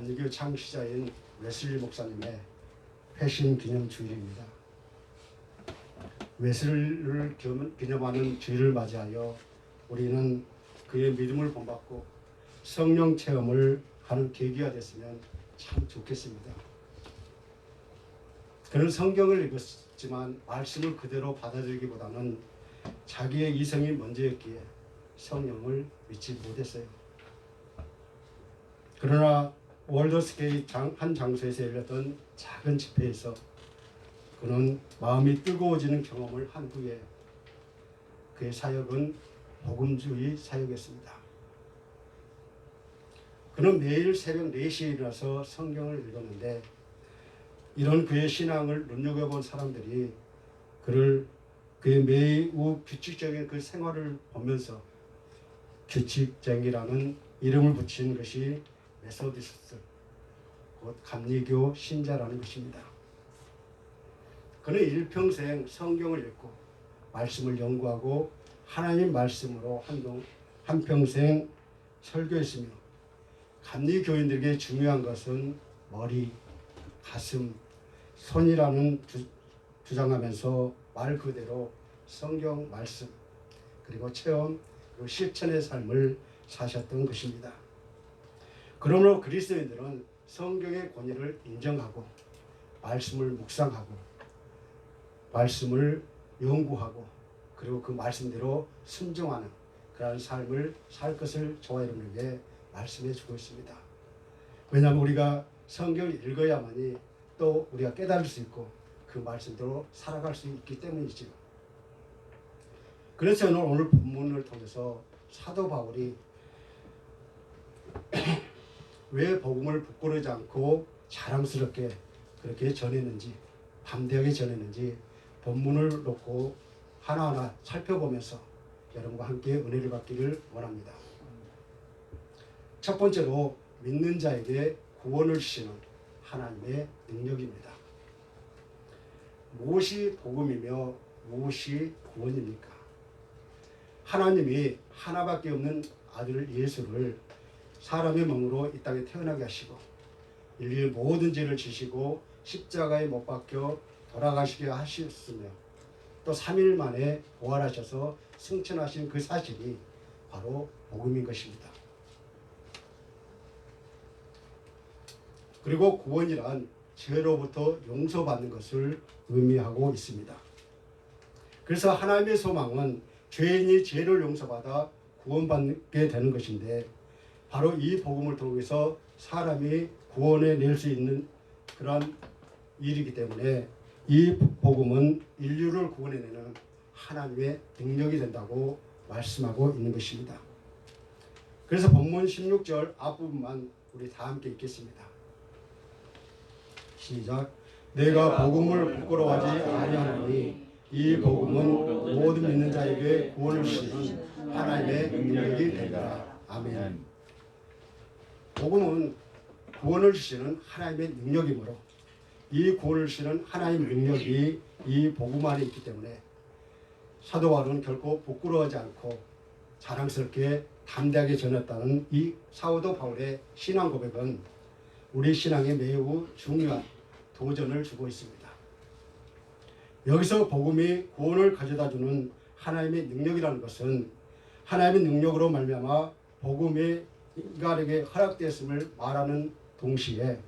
감리교 창시자인 웨슬리 목사님의 회심 기념 주일입니다. 웨슬리를 기념하는 주일을 맞이하여 우리는 그의 믿음을 본받고 성령 체험을 하는 계기가 됐으면 참 좋겠습니다. 그는 성경을 읽었지만 말씀을 그대로 받아들이기보다는 자기의 이성이 먼저였기에 성령을 믿지 못했어요. 그러나 월더스케이 한 장소에서 열렸던 작은 집회에서 그는 마음이 뜨거워지는 경험을 한 후에 그의 사역은 복음주의 사역이었습니다. 그는 매일 새벽 4시에 일어나서 성경을 읽었는데 이런 그의 신앙을 눈여겨본 사람들이 그의 매우 규칙적인 그 생활을 보면서 규칙쟁이라는 이름을 붙인 것이 메소디스트, 곧 감리교 신자라는 것입니다. 그는 일평생 성경을 읽고 말씀을 연구하고 하나님 말씀으로 한평생 설교했으며 감리교인들에게 중요한 것은 머리, 가슴, 손이라는 주장하면서 말 그대로 성경 말씀 그리고 체험 그리고 실천의 삶을 사셨던 것입니다. 그러므로 그리스도인들은 성경의 권위를 인정하고 말씀을 묵상하고 말씀을 연구하고 그리고 그 말씀대로 순종하는 그러한 삶을 살 것을 저와 여러분에게 말씀해 주고 있습니다. 왜냐하면 우리가 성경을 읽어야만이 또 우리가 깨달을 수 있고 그 말씀대로 살아갈 수 있기 때문이죠. 그래서 저는 오늘 본문을 통해서 사도 바울이 왜 복음을 부끄러워하지 않고 자랑스럽게 그렇게 전했는지 담대하게 전했는지 본문을 놓고 하나하나 살펴보면서 여러분과 함께 은혜를 받기를 원합니다. 첫 번째로 믿는 자에게 구원을 주시는 하나님의 능력입니다. 무엇이 복음이며 무엇이 구원입니까? 하나님이 하나밖에 없는 아들 예수를 사람의 몸으로 이 땅에 태어나게 하시고 인류의 모든 죄를 지시고 십자가에 못 박혀 돌아가시게 하셨으며 또 3일 만에 부활하셔서 승천하신 그 사실이 바로 복음인 것입니다. 그리고 구원이란 죄로부터 용서받는 것을 의미하고 있습니다. 그래서 하나님의 소망은 죄인이 죄를 용서받아 구원받게 되는 것인데 바로 이 복음을 통해서 사람이 구원해 낼 수 있는 그러한 일이기 때문에 이 복음은 인류를 구원해내는 하나님의 능력이 된다고 말씀하고 있는 것입니다. 그래서 본문 16절 앞부분만 우리 다 함께 읽겠습니다. 시작. 내가 복음을 부끄러워하지 아니하노니 이 복음은 모든 믿는 자에게 구원을 주시는 하나님의 능력이 되리라. 아멘. 복음은 구원을 주시는 하나님의 능력이므로 이 구원을 주시는 하나님의 능력이 이 복음 안에 있기 때문에 사도 바울은 결코 부끄러워하지 않고 자랑스럽게 담대하게 전했다는 이 사도 바울의 신앙 고백은 우리 신앙에 매우 중요한 도전을 주고 있습니다. 여기서 복음이 구원을 가져다주는 하나님의 능력이라는 것은 하나님의 능력으로 말미암아 복음이 인간에게 허락되었음을 말하는 동시에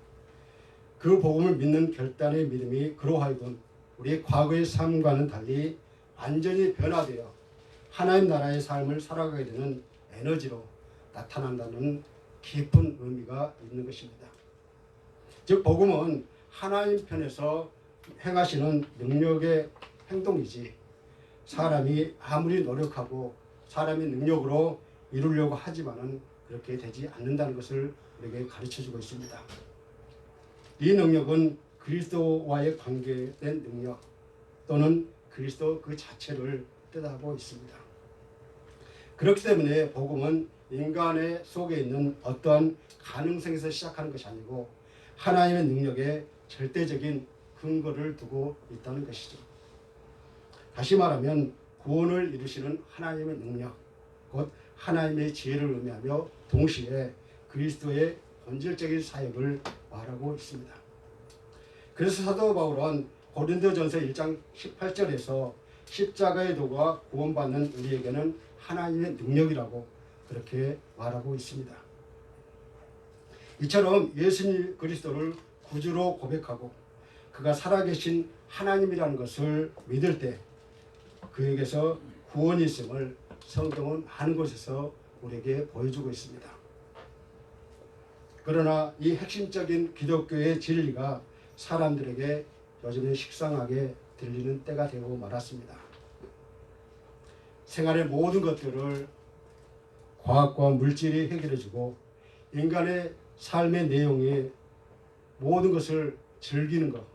그 복음을 믿는 결단의 믿음이 그로하여금 우리의 과거의 삶과는 달리 완전히 변화되어 하나님 나라의 삶을 살아가게 되는 에너지로 나타난다는 깊은 의미가 있는 것입니다. 즉 복음은 하나님 편에서 행하시는 능력의 행동이지 사람이 아무리 노력하고 사람의 능력으로 이루려고 하지만은 그렇게 되지 않는다는 것을 우리에게 가르쳐주고 있습니다. 이 능력은 그리스도와의 관계된 능력 또는 그리스도 그 자체를 뜻하고 있습니다. 그렇기 때문에 복음은 인간의 속에 있는 어떠한 가능성에서 시작하는 것이 아니고 하나님의 능력에 절대적인 근거를 두고 있다는 것이죠. 다시 말하면 구원을 이루시는 하나님의 능력, 곧 하나님의 지혜를 의미하며 동시에 그리스도의 본질적인 사역을 말하고 있습니다. 그래서 사도 바울은 고린도전서 1장 18절에서 십자가의 도가 구원받는 우리에게는 하나님의 능력이라고 그렇게 말하고 있습니다. 이처럼 예수님 그리스도를 구주로 고백하고 그가 살아계신 하나님이라는 것을 믿을 때 그에게서 구원이 있음을 성경은 많은 곳에서 우리에게 보여주고 있습니다. 그러나 이 핵심적인 기독교의 진리가 사람들에게 요즘에 식상하게 들리는 때가 되고 말았습니다. 생활의 모든 것들을 과학과 물질이 해결해주고 인간의 삶의 내용이 모든 것을 즐기는 것,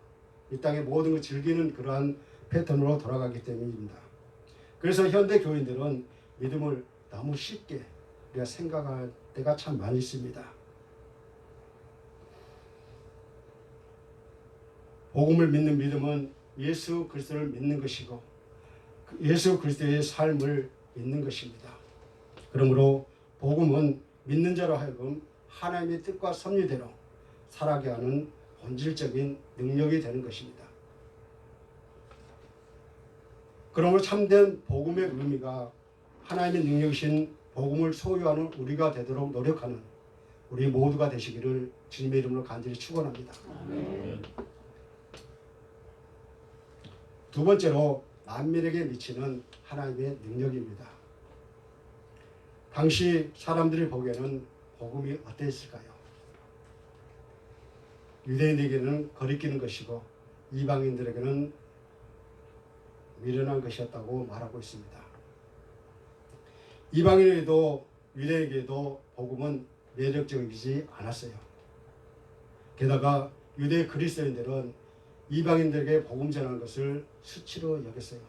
이 땅의 모든 것을 즐기는 그러한 패턴으로 돌아가기 때문입니다. 그래서 현대 교인들은 믿음을 너무 쉽게 우리가 생각할 때가 참 많이 있습니다. 복음을 믿는 믿음은 예수 그리스도를 믿는 것이고 예수 그리스도의 삶을 믿는 것입니다. 그러므로 복음은 믿는 자로 하여금 하나님의 뜻과 섭리대로 살아가게 하는 본질적인 능력이 되는 것입니다. 그러므로 참된 복음의 의미가 하나님의 능력이신 복음을 소유하는 우리가 되도록 노력하는 우리 모두가 되시기를 주님의 이름으로 간절히 축원합니다. 두 번째로 만민에게 미치는 하나님의 능력입니다. 당시 사람들이 보기에는 복음이 어땠을까요? 유대인에게는 거리끼는 것이고 이방인들에게는 미련한 것이었다고 말하고 있습니다. 이방인에게도 유대인에게도 복음은 매력적이지 않았어요. 게다가 유대 그리스도인들은 이방인들에게 복음 전하는 것을 수치로 여겼어요.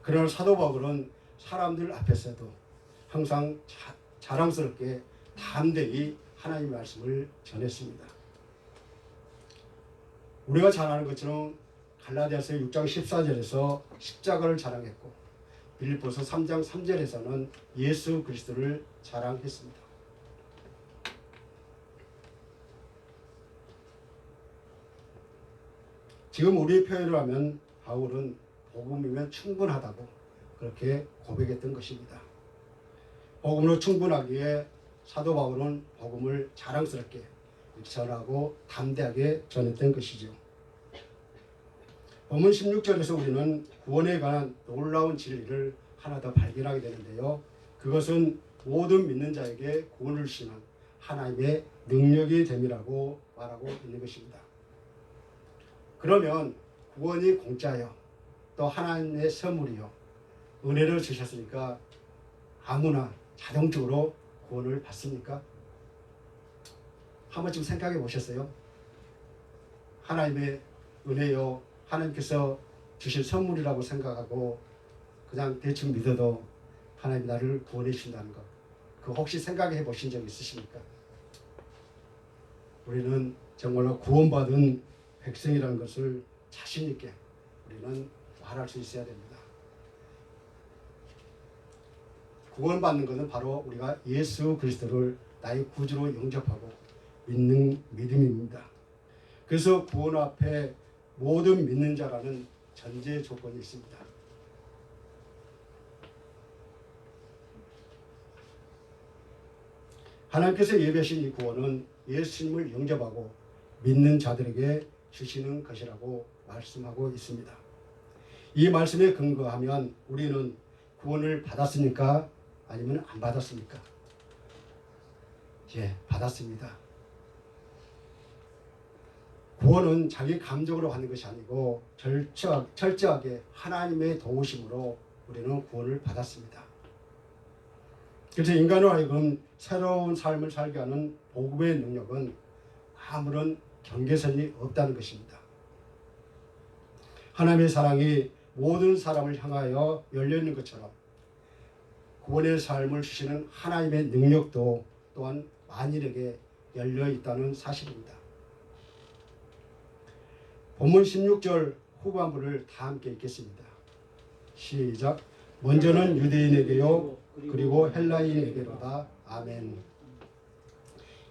그러나 사도 바울은 사람들 앞에서도 항상 자랑스럽게 담대히 하나님의 말씀을 전했습니다. 우리가 잘 아는 것처럼 갈라디아서 6장 14절에서 십자가를 자랑했고 빌립보서 3장 3절에서는 예수 그리스도를 자랑했습니다. 지금 우리의 표현을 하면 바울은 복음이면 충분하다고 그렇게 고백했던 것입니다. 복음으로 충분하기에 사도 바울은 복음을 자랑스럽게 전하고 담대하게 전했던 것이죠. 본문 16절에서 우리는 구원에 관한 놀라운 진리를 하나 더 발견하게 되는데요. 그것은 모든 믿는 자에게 구원을 주시는 하나님의 능력이 됨이라고 말하고 있는 것입니다. 그러면 구원이 공짜요, 또 하나님의 선물이요, 은혜를 주셨으니까 아무나 자동적으로 구원을 받습니까? 한 번쯤 생각해 보셨어요? 하나님의 은혜요, 하나님께서 주실 선물이라고 생각하고 그냥 대충 믿어도 하나님 나를 구원해 주신다는 것, 그거 혹시 생각해 보신 적 있으십니까? 우리는 정말로 구원받은 백성이라는 것을 자신 있게 우리는 말할 수 있어야 됩니다. 구원받는 것은 바로 우리가 예수 그리스도를 나의 구주로 영접하고 믿는 믿음입니다. 그래서 구원 앞에 모든 믿는 자라는 전제 조건이 있습니다. 하나님께서 예배하신 이 구원은 예수님을 영접하고 믿는 자들에게 주시는 것이라고 말씀하고 있습니다. 이 말씀에 근거하면 우리는 구원을 받았습니까? 아니면 안 받았습니까? 예, 받았습니다. 구원은 자기 감정으로 하는 것이 아니고 철저하게 하나님의 도우심으로 우리는 구원을 받았습니다. 그래서 인간으로 하여금 새로운 삶을 살게 하는 복음의 능력은 아무런 경계선이 없다는 것입니다. 하나님의 사랑이 모든 사람을 향하여 열려있는 것처럼 구원의 삶을 주시는 하나님의 능력도 또한 만인에게 열려있다는 사실입니다. 본문 16절 후반부를 다 함께 읽겠습니다. 시작. 먼저는 유대인에게요 그리고 헬라인에게로다. 아멘.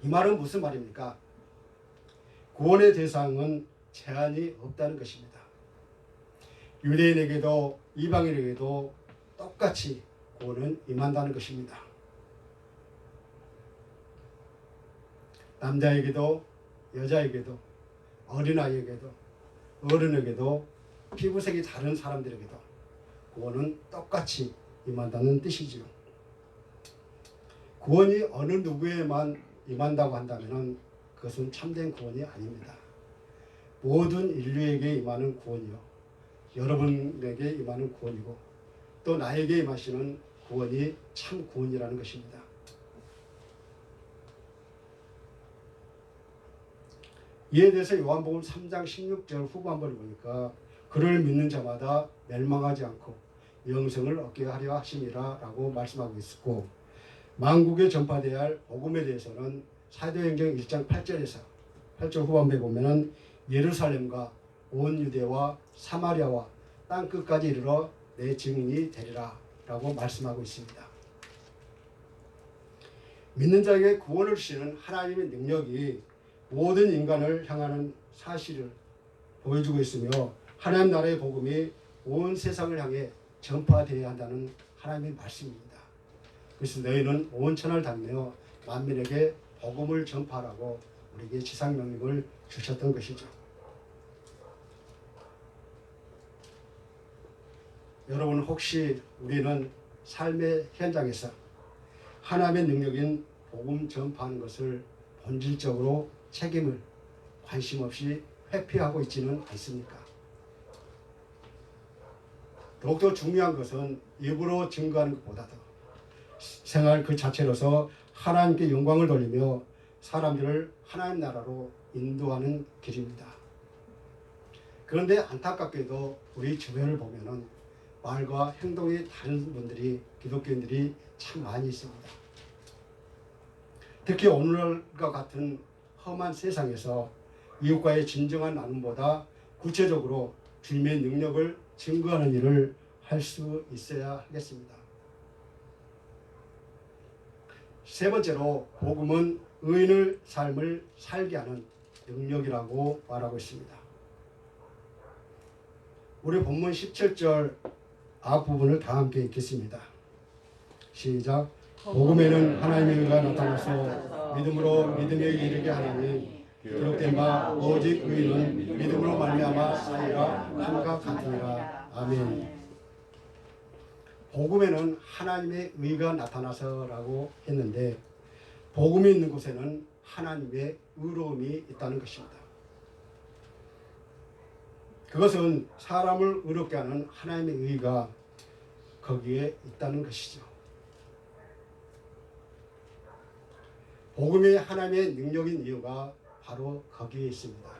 이 말은 무슨 말입니까? 구원의 대상은 제한이 없다는 것입니다. 유대인에게도 이방인에게도 똑같이 구원은 임한다는 것입니다. 남자에게도 여자에게도 어린아이에게도 어른에게도 피부색이 다른 사람들에게도 구원은 똑같이 임한다는 뜻이지요. 구원이 어느 누구에만 임한다고 한다면 그것은 참된 구원이 아닙니다. 모든 인류에게 임하는 구원이요, 여러분에게 임하는 구원이고 또 나에게 임하시는 구원이 참 구원이라는 것입니다. 이에 대해서 요한복음 3장 16절 후반부를 보니까 그를 믿는 자마다 멸망하지 않고 영생을 얻게 하려 하심이라 라고 말씀하고 있었고, 만국에 전파되어야 할 복음에 대해서는 사도행전 1장 8절에서 8절 후반부에 보면은 예루살렘과 온 유대와 사마리아와 땅끝까지 이르러 내 증인이 되리라 라고 말씀하고 있습니다. 믿는 자에게 구원을 주시는 하나님의 능력이 모든 인간을 향하는 사실을 보여주고 있으며 하나님 나라의 복음이 온 세상을 향해 전파되어야 한다는 하나님의 말씀입니다. 그래서 너희는 온 천하를 다니며 만민에게 복음을 전파하라고 우리에게 지상명령을 주셨던 것이죠. 여러분, 혹시 우리는 삶의 현장에서 하나님의 능력인 복음 전파하는 것을 본질적으로 책임을 관심 없이 회피하고 있지는 않습니까? 더욱더 중요한 것은 입으로 증거하는 것보다도 생활 그 자체로서 하나님께 영광을 돌리며 사람들을 하나님 나라로 인도하는 길입니다. 그런데 안타깝게도 우리 주변을 보면은 말과 행동이 다른 분들이, 기독교인들이 참 많이 있습니다. 특히 오늘과 같은 험한 세상에서 이웃과의 진정한 나눔보다 구체적으로 주님의 능력을 증거하는 일을 할 수 있어야 하겠습니다. 세 번째로 복음은 의인의 삶을 살게 하는 능력이라고 말하고 있습니다. 우리 본문 17절 앞부분을 다 함께 읽겠습니다. 시작. 복음에는 하나님의 의가 나타나서 믿음으로 믿음에 이르게 하나니 기록된 바 오직 의인은 믿음으로 말미암아 사리라 함과 같으니라. 아멘. 복음에는 하나님의 의가 나타나서라고 했는데 복음이 있는 곳에는 하나님의 의로움이 있다는 것입니다. 그것은 사람을 의롭게 하는 하나님의 의가 거기에 있다는 것이죠. 복음이 하나님의 능력인 이유가 바로 거기에 있습니다.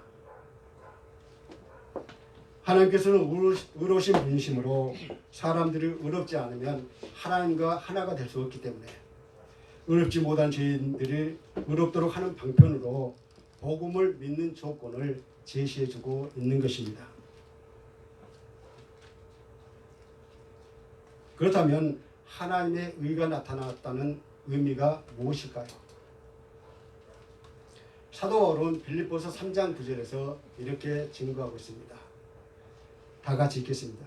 하나님께서는 의로우신 분이심으로 사람들이 의롭지 않으면 하나님과 하나가 될 수 없기 때문에 의롭지 못한 죄인들이 의롭도록 하는 방편으로 복음을 믿는 조건을 제시해주고 있는 것입니다. 그렇다면 하나님의 의가 나타났다는 의미가 무엇일까요? 사도 바울은 빌립보서 3장 9절에서 이렇게 증거하고 있습니다. 다 같이 읽겠습니다.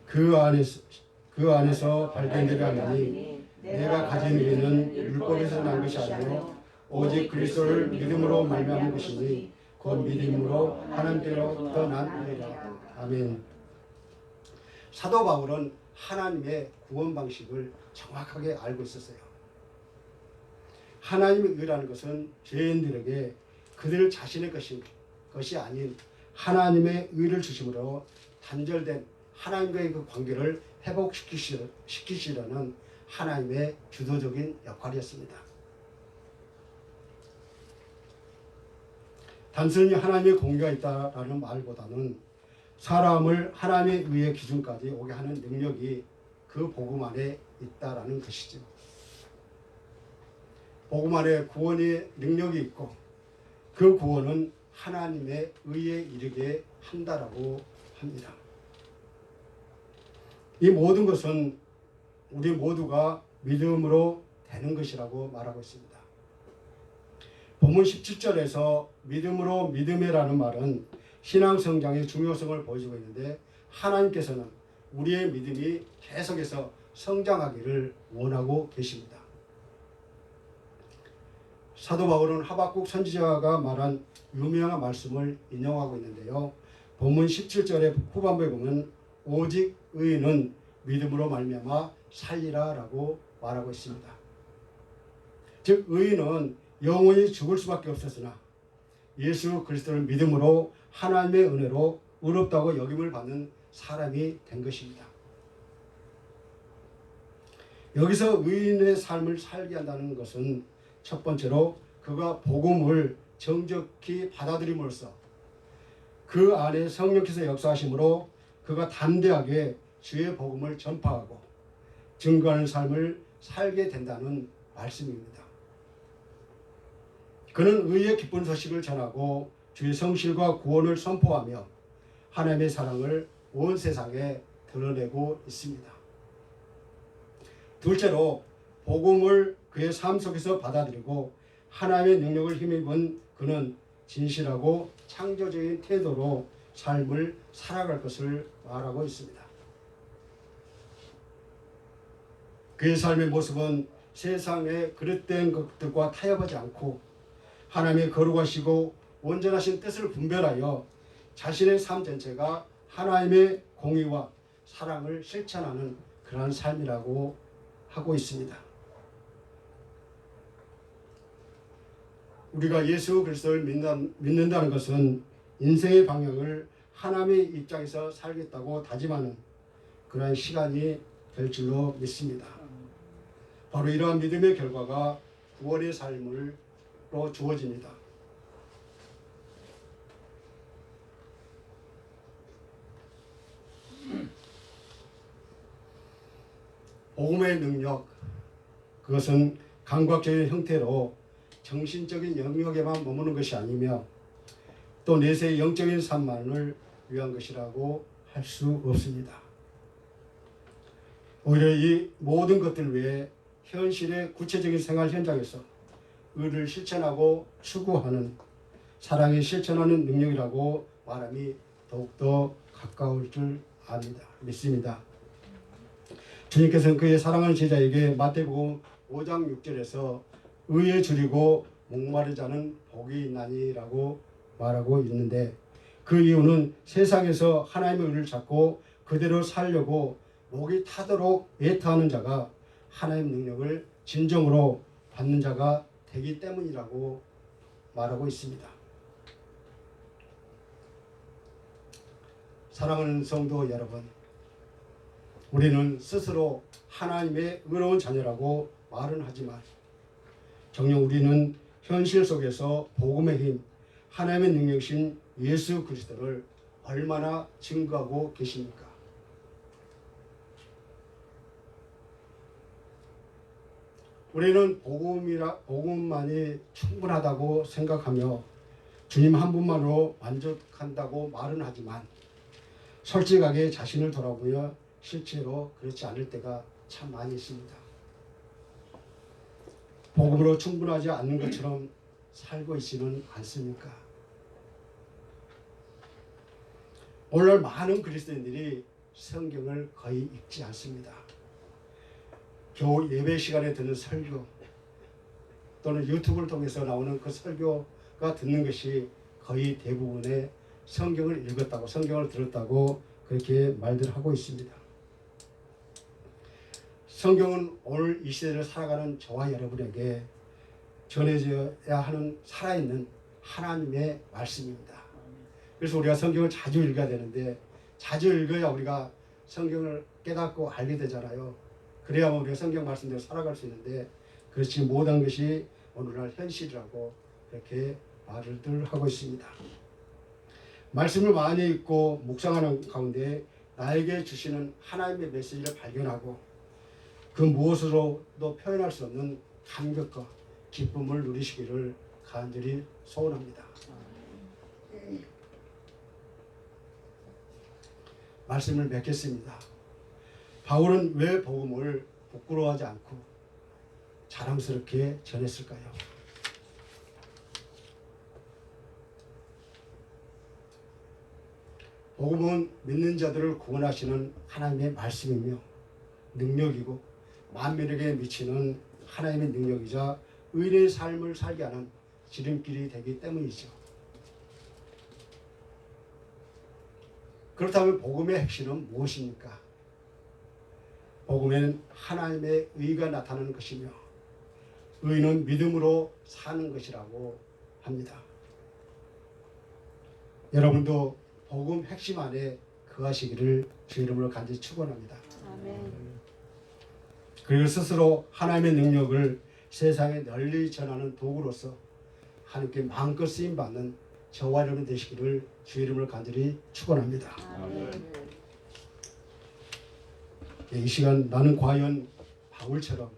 그 안에서 발견되게 하나니 내가 가진 의는 율법에서 난 것이 아니요 오직 그리스도를 믿음으로 말미암은 것이니 곧 믿음으로 하나님께로부터 난 의라. 아멘. 사도 바울은 하나님의 구원 방식을 정확하게 알고 있었어요. 하나님의 의라는 것은 죄인들에게 그들 자신의 것이 아닌 하나님의 의를 주심으로 단절된 하나님과의 그 관계를 회복시키시려는 하나님의 주도적인 역할이었습니다. 단순히 하나님의 공의가 있다라는 말보다는 사람을 하나님의 의의 기준까지 오게 하는 능력이 그 복음 안에 있다라는 것이죠. 복음 안에 구원의 능력이 있고 그 구원은 하나님의 의에 이르게 한다라고 합니다. 이 모든 것은 우리 모두가 믿음으로 되는 것이라고 말하고 있습니다. 본문 17절에서 믿음으로 믿음이라는 말은 신앙 성장의 중요성을 보여주고 있는데 하나님께서는 우리의 믿음이 계속해서 성장하기를 원하고 계십니다. 사도 바울은 하박국 선지자가 말한 유명한 말씀을 인용하고 있는데요. 본문 17절의 후반부에 보면 오직 의인은 믿음으로 말미암아 살리라 라고 말하고 있습니다. 즉 의인은 영원히 죽을 수밖에 없었으나 예수 그리스도를 믿음으로 하나님의 은혜로 의롭다고 여김을 받는 사람이 된 것입니다. 여기서 의인의 삶을 살게 한다는 것은 첫 번째로 그가 복음을 정적히 받아들임으로써 그 안에 성령께서 역사하심으로 그가 담대하게 주의 복음을 전파하고 증거하는 삶을 살게 된다는 말씀입니다. 그는 의의 기쁜 소식을 전하고 주의 성실과 구원을 선포하며 하나님의 사랑을 온 세상에 드러내고 있습니다. 둘째로 복음을 그의 삶 속에서 받아들이고 하나님의 능력을 힘입은 그는 진실하고 창조적인 태도로 삶을 살아갈 것을 말하고 있습니다. 그의 삶의 모습은 세상의 그릇된 것들과 타협하지 않고 하나님의 거룩하시고 온전하신 뜻을 분별하여 자신의 삶 전체가 하나님의 공의와 사랑을 실천하는 그러한 삶이라고 하고 있습니다. 우리가 예수 그리스도를 믿는다는 것은 인생의 방향을 하나님의 입장에서 살겠다고 다짐하는 그러한 시간이 될 줄로 믿습니다. 바로 이러한 믿음의 결과가 구원의 삶으로 주어집니다. 복음의 능력, 그것은 감각적인 형태로 정신적인 영역에만 머무는 것이 아니며 또 내세의 영적인 삶만을 위한 것이라고 할 수 없습니다. 오히려 이 모든 것들 외에 현실의 구체적인 생활 현장에서 의를 실천하고 추구하는 사랑이 실천하는 능력이라고 말함이 더욱더 가까울 줄 압니다. 믿습니다. 주님께서는 그의 사랑하는 제자에게 마태복음 5장 6절에서 의에 줄이고 목마른 자는 복이 있나니라고 말하고 있는데 그 이유는 세상에서 하나님의 의를 찾고 그대로 살려고 목이 타도록 애타하는 자가 하나님의 능력을 진정으로 받는 자가 되기 때문이라고 말하고 있습니다. 사랑하는 성도 여러분, 우리는 스스로 하나님의 의로운 자녀라고 말은 하지만 정녕 우리는 현실 속에서 복음의 힘, 하나님의 능력이신 예수 그리스도를 얼마나 증거하고 계십니까? 우리는 복음만이 충분하다고 생각하며 주님 한 분만으로 만족한다고 말은 하지만 솔직하게 자신을 돌아보며 실제로 그렇지 않을 때가 참 많이 있습니다. 복음으로 충분하지 않는 것처럼 살고 있지는 않습니까? 오늘날 많은 그리스도인들이 성경을 거의 읽지 않습니다. 겨우 예배 시간에 듣는 설교 또는 유튜브를 통해서 나오는 그 설교가 듣는 것이 거의 대부분의 성경을 읽었다고 성경을 들었다고 그렇게 말들 하고 있습니다. 성경은 오늘 이 시대를 살아가는 저와 여러분에게 전해져야 하는 살아있는 하나님의 말씀입니다. 그래서 우리가 성경을 자주 읽어야 되는데 자주 읽어야 우리가 성경을 깨닫고 알게 되잖아요. 그래야만 우리가 성경 말씀대로 살아갈 수 있는데 그렇지 못한 것이 오늘날 현실이라고 그렇게 말을 하고 있습니다. 말씀을 많이 읽고 묵상하는 가운데 나에게 주시는 하나님의 메시지를 발견하고 그 무엇으로도 표현할 수 없는 감격과 기쁨을 누리시기를 간절히 소원합니다. 말씀을 맺겠습니다. 바울은 왜 복음을 부끄러워하지 않고 자랑스럽게 전했을까요? 복음은 믿는 자들을 구원하시는 하나님의 말씀이며 능력이고 만민에게 미치는 하나님의 능력이자 의인의 삶을 살게 하는 지름길이 되기 때문이죠. 그렇다면 복음의 핵심은 무엇입니까? 복음에는 하나님의 의가 나타나는 것이며 의는 믿음으로 사는 것이라고 합니다. 여러분도 복음 핵심 안에 거하시기를 주 이름으로 간절히 축원합니다. 아멘. 그리고 스스로 하나님의 능력을 세상에 널리 전하는 도구로서 하나님께 마음껏 쓰임 받는 저와 여러분 되시기를 주 이름으로 간절히 축원합니다. 아멘. 이 시간 나는 과연 바울처럼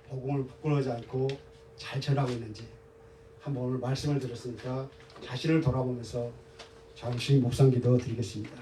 복음을 부끄러워하지 않고 잘 전하고 있는지 한번 오늘 말씀을 들었으니까 자신을 돌아보면서 잠시 묵상 기도 드리겠습니다.